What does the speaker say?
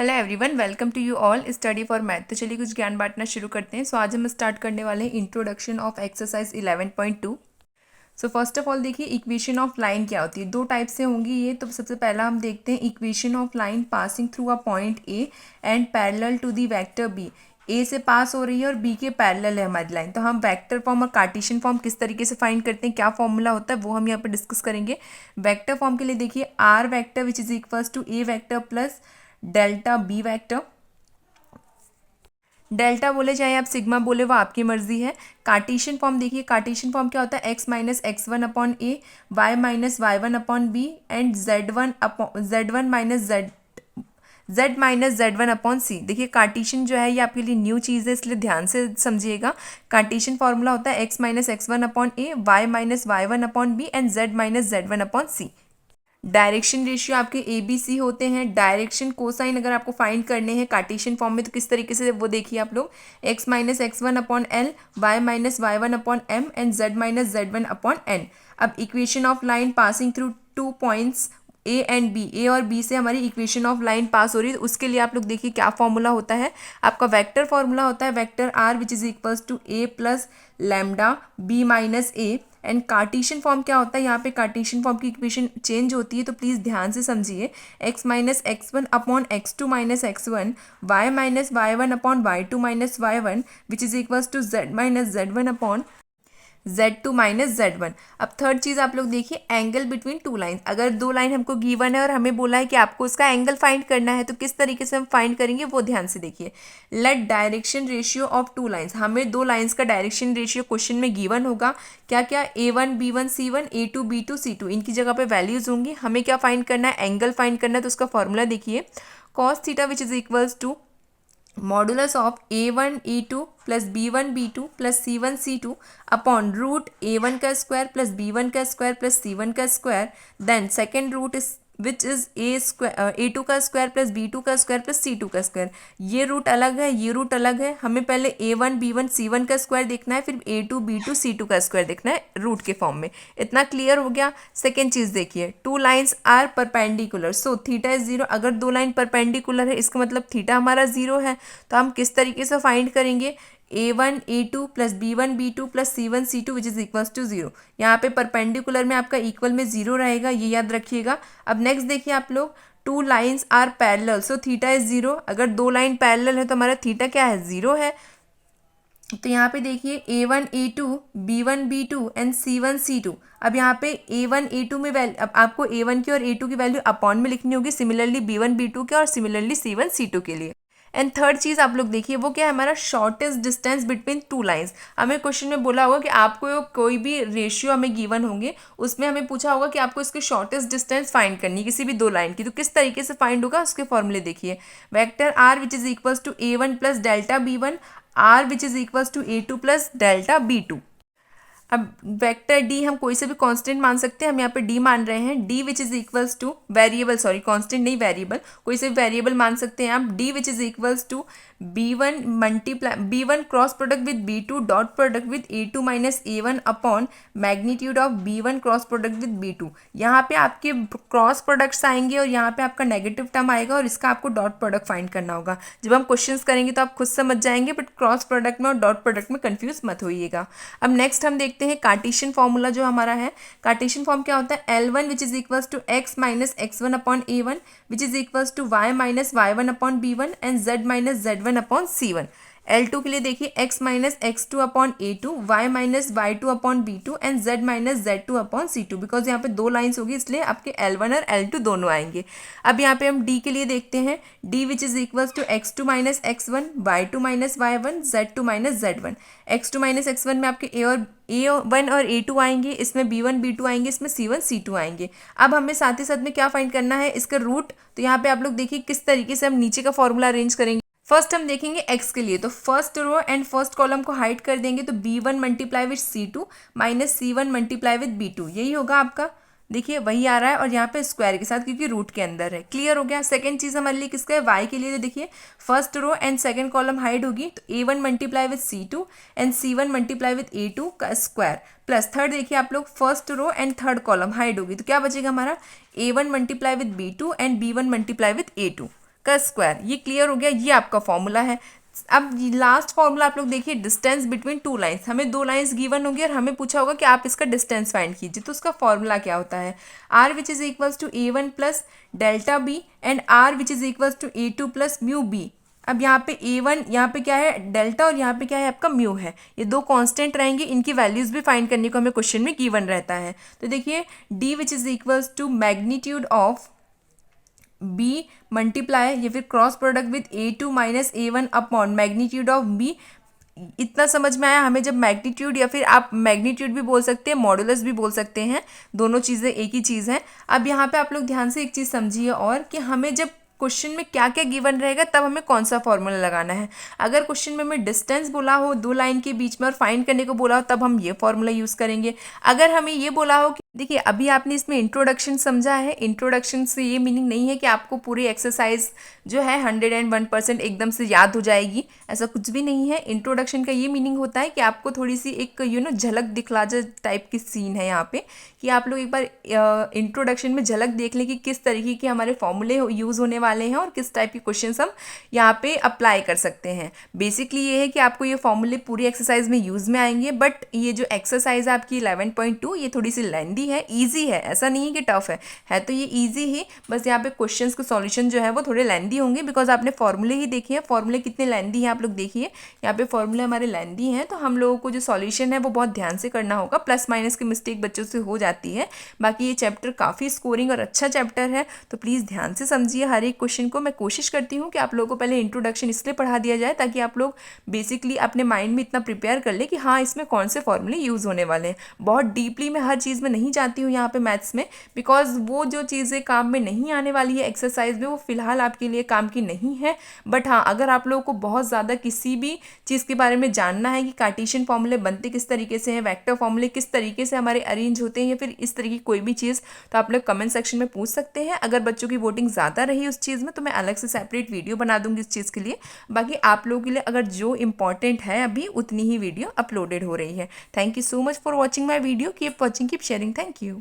Hello everyone, welcome to you all study for math. तो चलिए कुछ ज्ञान बांटना शुरू करते हैं। आज हम स्टार्ट करने वाले हैं introduction of exercise 11.2। First of all देखिए, इक्वेशन ऑफ लाइन क्या होती है। दो टाइप से होंगी ये। तो सबसे पहला हम देखते हैं equation of line passing through a point A and parallel to the vector B. A से पास हो रही है और बी के पैरेलल है हमारी लाइन। तो हम वेक्टर फॉर्म और कार्टेशियन फॉर्म किस तरीके से फाइंड करते हैं, क्या फॉर्मूला होता है, वो हम यहाँ पर डिस्कस करेंगे। वेक्टर फॉर्म के लिए देखिए, R vector which is equals to A vector plus delta B vector. Delta बोले चाहे आप सिग्मा बोले, वो आपकी मर्जी है। कार्टेशियन फॉर्म देखिए, कार्टेशियन फॉर्म क्या होता है, X minus X one upon A, Y minus Y one upon B and Z one minus Z one upon C. देखिए कार्टेशियन जो है ये आपके लिए न्यू चीज़ है, इसलिए ध्यान से समझिएगा। कार्टेशियन फॉर्मूला होता है X minus X one upon A, Y minus Y one upon B and Z minus Z one upon C. Direction ratio आपके ए बी सी होते हैं। डायरेक्शन कोसाइन अगर आपको फाइंड करने हैं कार्टेशियन फॉर्म में तो किस तरीके से, वो देखिए आप लोग, X minus X one upon L, Y minus Y one upon M and Z minus Z one upon N. अब equation of line passing through two points A and B, A और बी से हमारी equation of line पास हो रही है। तो उसके लिए आप लोग देखिए क्या फॉर्मूला होता है आपका। वेक्टर फॉर्मूला होता है vector R which is equals to A plus lambda B minus A. And Cartesian form क्या होता है, यहाँ पे कार्टेशियन फॉर्म की इक्वेशन चेंज होती है, तो प्लीज़ ध्यान से समझिए। X minus X one upon X two minus X one, Y minus Y one upon Y two minus Y one which is equals to Z minus Z one upon Z2 minus Z1। अब third चीज़ आप लोग देखिए, angle between two lines. अगर दो line हमको given है और हमें बोला है कि आपको उसका एंगल फाइंड करना है, तो किस तरीके से हम फाइंड करेंगे वो ध्यान से देखिए। Let direction ratio of two lines, हमें दो लाइन्स का डायरेक्शन रेशियो क्वेश्चन में गिवन होगा। क्या क्या, A1 B1 C1, A2 B2 C2, इनकी जगह पे वैल्यूज होंगी। हमें क्या फाइंड करना है, एंगल फाइंड करना है। तो उसका फॉर्मूला देखिए, cos theta which is equals to modulus of A1 A2 plus B1 B2 plus C1 C2 upon root A1 का स्क्वायर प्लस B1 का स्क्वायर प्लस C1 का square, then second root is which is A2 का square plus B2 का square plus C2 का square. ये root अलग है, ये रूट अलग है। हमें पहले A1 B1 C1 का स्क्वायर देखना है, फिर A2 B2 C2 का स्क्वायर देखना है रूट के फॉर्म में। इतना क्लियर हो गया। सेकेंड चीज़ देखिए, two lines are perpendicular, so theta is zero. अगर दो लाइन परपेंडिकुलर है इसका मतलब थीटा हमारा जीरो है। तो हम किस तरीके से फाइंड करेंगे, A1 A2 plus B1 B2 plus C1 C2 which is equals to zero. यहाँ पे परपेंडिकुलर में आपका इक्वल में जीरो रहेगा, ये याद रखिएगा। अब नेक्स्ट देखिए आप लोग, two lines are parallel, so theta is zero. अगर दो लाइन पैरेलल है तो हमारा थीटा क्या है, जीरो है। तो यहाँ पे देखिए A1 A2 B1 B2 and C1 C2। अब यहाँ पे A1 A2 में वैल्यू, अब आपको A1 की और A2 की वैल्यू अपॉन में लिखनी होगी, सिमिलरली B1 B2 के और सिमिलरली C1 C2 के लिए। एंड थर्ड चीज़ आप लोग देखिए, वो क्या है, हमारा shortest distance between two lines. हमें क्वेश्चन में बोला होगा कि आपको कोई भी रेशियो हमें गिवन होंगे, उसमें हमें पूछा होगा कि आपको इसके शॉर्टेस्ट डिस्टेंस फाइंड करनी है किसी भी दो लाइन की। तो किस तरीके से फाइंड होगा, उसके फॉर्मूले देखिए। Vector R which is equals to A1 plus delta B1, R which is equals to A2 plus delta B2। अब वेक्टर डी हम कोई से भी कांस्टेंट मान सकते हैं, हम यहाँ पे डी मान रहे हैं। D which is equals to variable, sorry constant नहीं वेरिएबल, कोई से भी वेरिएबल मान सकते हैं आप। D which is equals to B1 cross product with B2 dot product with A2 minus A1 upon magnitude of B1 cross product with B2। यहाँ पे आपके क्रॉस प्रोडक्ट्स आएंगे और यहाँ पे आपका नेगेटिव टर्म आएगा और इसका आपको डॉट प्रोडक्ट फाइंड करना होगा। जब हम क्वेश्चंस करेंगे तो आप खुद समझ जाएंगे, बट क्रॉस प्रोडक्ट में और डॉट प्रोडक्ट में कंफ्यूज मत होइएगा। अब नेक्स्ट हम देखते हैं कार्टेशियन फॉर्मूला जो हमारा है। कार्टेशियन फॉर्म क्या होता है, L1 which is equals to X minus X one upon A1 which is equals to Y minus Y one upon B1 and Z minus Z one upon C1। L2 के लिए देखिए, x minus X two upon A2, y minus Y two upon B2 and z minus Z2 upon C2। Because यहाँ पे दो lines होगी इसलिए आपके L1 और L2 दोनों आएंगे। अब यहाँ पे हम D के लिए देखते हैं, D which is equals to x2 minus x1, y2 minus y1, Z2 minus Z1। x2 minus x1 में आपके A1 और A2 आएंगे, इसमें B1 B2 आएंगे, इसमें C1 C2 आएंगे। अब हमें साथ ही साथ में क्या फाइंड करना है, इसका रूट। तो यहाँ पे आप लोग देखिए किस तरीके से हम नीचे का फॉर्मूला अरेंज करेंगे। फर्स्ट हम देखेंगे x के लिए, तो first row and first column को हाइड कर देंगे, तो B1 multiply with C2 minus C1 multiply with B2, यही होगा आपका। देखिए वही आ रहा है और यहाँ पे स्क्वायर के साथ, क्योंकि रूट के अंदर है। क्लियर हो गया। सेकंड चीज़ हमारे लिए किसका है, y के लिए। तो देखिए first row and second column hide होगी, तो A1 multiply with C2 and C1 multiply with A2 का स्क्वायर, प्लस थर्ड देखिए आप लोग, first row and third column hide होगी, तो क्या बचेगा हमारा, A1 multiply with B2 and B1 multiply with A2। का स्क्वायर। ये क्लियर हो गया, ये आपका फॉर्मूला है। अब लास्ट फॉर्मूला आप लोग देखिए, डिस्टेंस बिटवीन टू लाइंस। हमें दो लाइंस गिवन होगी और हमें पूछा होगा कि आप इसका डिस्टेंस फाइंड कीजिए, तो उसका फॉर्मूला क्या होता है, R which is equals to A1 plus delta B and R which is equals to A2 plus mu B. अब यहाँ पे A1 यहाँ पे क्या है डेल्टा और यहाँ पे क्या है आपका म्यू है, ये दो कांस्टेंट रहेंगे, इनकी वैल्यूज भी फाइंड करने को हमें क्वेश्चन में गिवन रहता है। तो देखिए D which is equals to magnitude of B multiply या फिर cross product with A2 minus A1 upon magnitude of B. इतना समझ में आया हमें, जब मैग्नीट्यूड या फिर आप मैग्नीट्यूड भी बोल सकते हैं, मॉडुलस भी बोल सकते हैं, दोनों चीज़ें एक ही चीज़ है। अब यहाँ पे आप लोग ध्यान से एक चीज़ समझिए और कि हमें जब क्वेश्चन में क्या क्या गिवन रहेगा तब हमें कौन सा फॉर्मूला लगाना है। अगर क्वेश्चन में हमें डिस्टेंस बोला हो दो लाइन के बीच में और फाइंड करने को बोला हो तब हम ये फॉर्मूला यूज़ करेंगे। अगर हमें ये बोला हो कि देखिए अभी आपने इसमें इंट्रोडक्शन समझा है, इंट्रोडक्शन से ये मीनिंग नहीं है कि आपको पूरी एक्सरसाइज जो है 101% एकदम से याद हो जाएगी, ऐसा कुछ भी नहीं है। इंट्रोडक्शन का ये मीनिंग होता है कि आपको थोड़ी सी एक झलक दिखला जा टाइप की सीन है यहाँ पे, कि आप लोग एक बार इंट्रोडक्शन में झलक देख लें कि किस तरीके के हमारे फॉर्मूले यूज़ होने वाले हैं और किस टाइप के क्वेश्चंस हम यहाँ पे अप्लाई कर सकते हैं। बेसिकली ये है कि आपको ये फॉर्मूले पूरी एक्सरसाइज में यूज़ में आएंगे, बट ये जो एक्सरसाइज है आपकी 11.2 ये थोड़ी सी लेंदी है, ईजी है, ऐसा नहीं है कि टफ है तो ये ईजी ही, बस यहाँ पे क्वेश्चंस के सॉल्यूशन जो है वो थोड़े लेंदी होंगे बिकॉज आपने फॉर्मूले ही देखे हैं। फॉर्मूले कितने लेंदी हैं आप लोग देखिए, यहाँ पे फॉर्मूले हमारे लेंदी हैं, तो हम लोगों को जो सॉल्यूशन है वो बहुत ध्यान से करना होगा। प्लस माइनस की मिस्टेक बच्चों से हो जाती है, बाकी ये चैप्टर काफ़ी स्कोरिंग और अच्छा चैप्टर है, तो प्लीज़ ध्यान से समझिए हर एक क्वेश्चन को। मैं कोशिश करती हूँ कि आप लोगों को पहले इंट्रोडक्शन इसलिए पढ़ा दिया जाए ताकि आप लोग बेसिकली अपने माइंड में इतना प्रिपेयर कर ले कि हाँ इसमें कौन से फॉर्मूले यूज़ होने वाले हैं। बहुत डीपली मैं हर चीज़ में नहीं जाती हूँ यहाँ पे मैथ्स में, बिकॉज वो जो चीज़ें काम में नहीं आने वाली है एक्सरसाइज में वो फिलहाल आपके लिए काम की नहीं है। बट हाँ अगर आप लोगों को बहुत ज़्यादा किसी भी चीज़ के बारे में जानना है कि कार्टेशियन फॉर्मूले बनते किस तरीके से हैं, वेक्टर फॉर्मूले किस तरीके से हमारे अरेंज होते हैं या फिर इस तरीके की कोई भी चीज़, तो आप लोग कमेंट सेक्शन में पूछ सकते हैं। अगर बच्चों की वोटिंग ज़्यादा रही उस चीज़ में तो मैं अलग से सेपरेट वीडियो बना दूंगी इस चीज़ के लिए। बाकी आप लोगों के लिए अगर जो इंपॉर्टेंट है अभी उतनी ही वीडियो अपलोडेड हो रही है। Thank you so much for watching my video, keep watching, keep sharing, thank you.